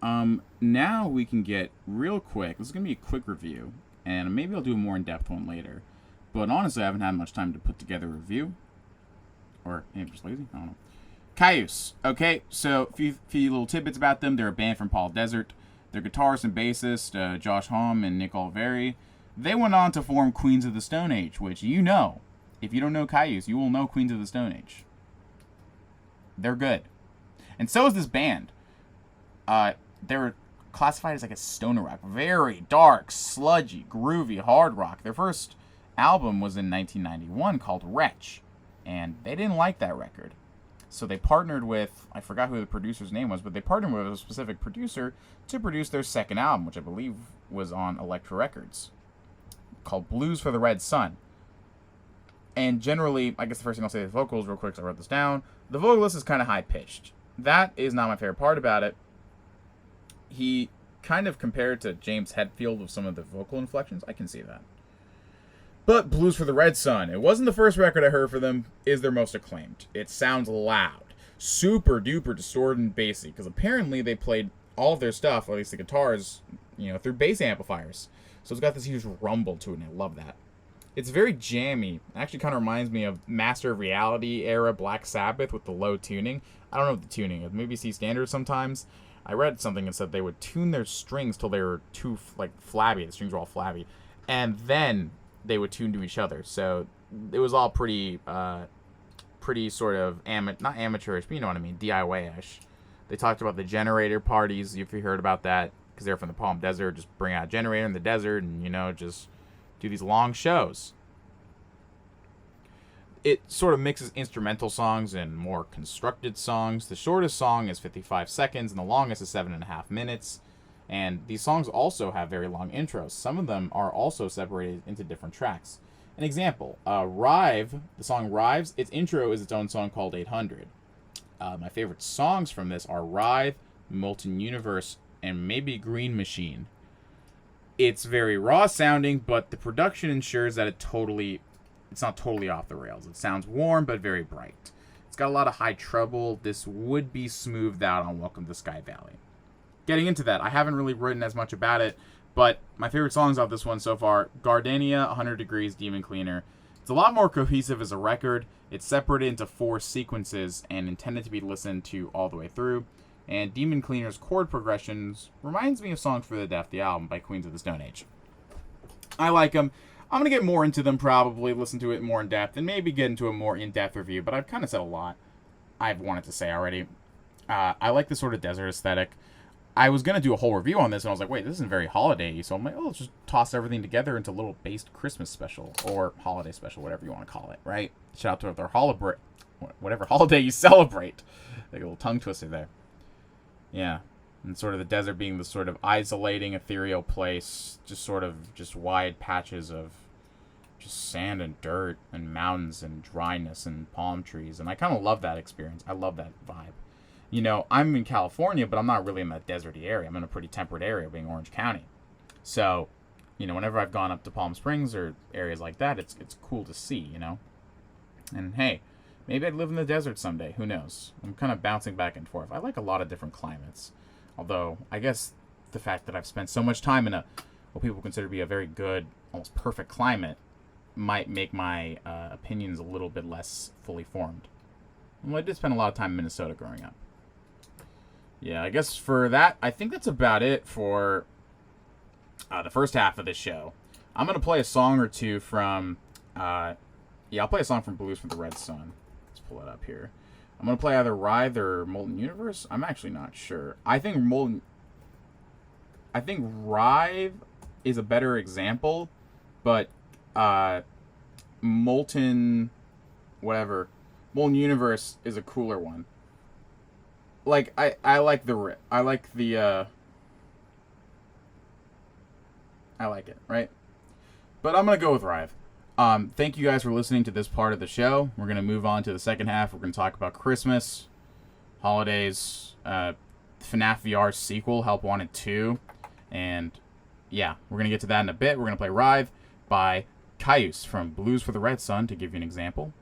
Now we can get real quick. This is going to be a quick review, and maybe I'll do a more in-depth one later. But honestly, I haven't had much time to put together a review. Or maybe I'm just lazy. I don't know. Kyuss. Okay, so a few little tidbits about them. They're a band from Paul Desert. Their guitarist and bassist, Josh Homme and Nick Oliveri, they went on to form Queens of the Stone Age, which you know. If you don't know Kyuss, you will know Queens of the Stone Age. They're good. And so is this band. They're classified as like a stoner rock. Very dark, sludgy, groovy, hard rock. Their first album was in 1991 called Wretch. And they didn't like that record. So they partnered with, I forgot who the producer's name was, but they partnered with a specific producer to produce their second album, which I believe was on Elektra Records, called Blues for the Red Sun. And generally, I guess the first thing I'll say is vocals real quick, so I wrote this down. The vocalist is kind of high-pitched. That is not my favorite part about it. He kind of compared to James Hetfield with some of the vocal inflections. I can see that. But Blues for the Red Sun, it wasn't the first record I heard for them, is their most acclaimed. It sounds loud, super duper distorted and bassy, because apparently they played all of their stuff, or at least the guitars, through bass amplifiers. So it's got this huge rumble to it, and I love that. It's very jammy. It actually kind of reminds me of Master of Reality era Black Sabbath with the low tuning. I don't know what the tuning is. Maybe C standard sometimes. I read something that said they would tune their strings till they were too flabby. The strings were all flabby, and then they would tune to each other. So it was all pretty sort of not amateurish, but you know what I mean, DIY-ish. They talked about the generator parties, if you heard about that, because they're from the Palm Desert. Just bring out a generator in the desert and just do these long shows. It sort of mixes instrumental songs and more constructed songs. The shortest song is 55 seconds, and the longest is 7.5 minutes. And these songs also have very long intros. Some of them are also separated into different tracks. An example, Rive, the song Rives, its intro is its own song called 800. My favorite songs from this are Rive, Molten Universe, and maybe Green Machine. It's very raw sounding, but the production ensures that it's not totally off the rails. It sounds warm, but very bright. It's got a lot of high treble. This would be smoothed out on Welcome to Sky Valley. Getting into that, I haven't really written as much about it, but my favorite songs off this one so far, Gardenia, 100 Degrees, Demon Cleaner. It's a lot more cohesive as a record. It's separated into 4 sequences and intended to be listened to all the way through. And Demon Cleaner's chord progressions reminds me of Songs for the Deaf, the album by Queens of the Stone Age. I like them. I'm going to get more into them probably, listen to it more in depth, and maybe get into a more in-depth review, but I've kind of said a lot I've wanted to say already. I like this sort of desert aesthetic. I was going to do a whole review on this, and I was like, wait, this isn't very holiday-y, so I'm like, let's just toss everything together into a little based Christmas special, or holiday special, whatever you want to call it, right? Shout out to their whatever holiday you celebrate. Like a little tongue twister there. Yeah, and sort of the desert being the sort of isolating, ethereal place, just wide patches of just sand and dirt and mountains and dryness and palm trees, and I kind of love that experience. I love that vibe. I'm in California, but I'm not really in that deserty area. I'm in a pretty temperate area, being Orange County. So, whenever I've gone up to Palm Springs or areas like that, it's cool to see, And hey, maybe I'd live in the desert someday. Who knows? I'm kind of bouncing back and forth. I like a lot of different climates. Although, I guess the fact that I've spent so much time in what people consider to be a very good, almost perfect climate might make my opinions a little bit less fully formed. Well, I did spend a lot of time in Minnesota growing up. Yeah, I guess for that, I think that's about it for the first half of this show. I'm going to play a song or two from, I'll play a song from Blues for the Red Sun. Let's pull it up here. I'm going to play either Writhe or Molten Universe. I'm actually not sure. I think Writhe is a better example, but Molten Universe is a cooler one. Like, I like the I like it, right? But I'm going to go with Writhe. Thank you guys for listening to this part of the show. We're going to move on to the second half. We're going to talk about Christmas, holidays, FNAF VR sequel, Help Wanted 2. And, yeah, we're going to get to that in a bit. We're going to play Writhe by Kyuss from Blues for the Red Sun, to give you an example.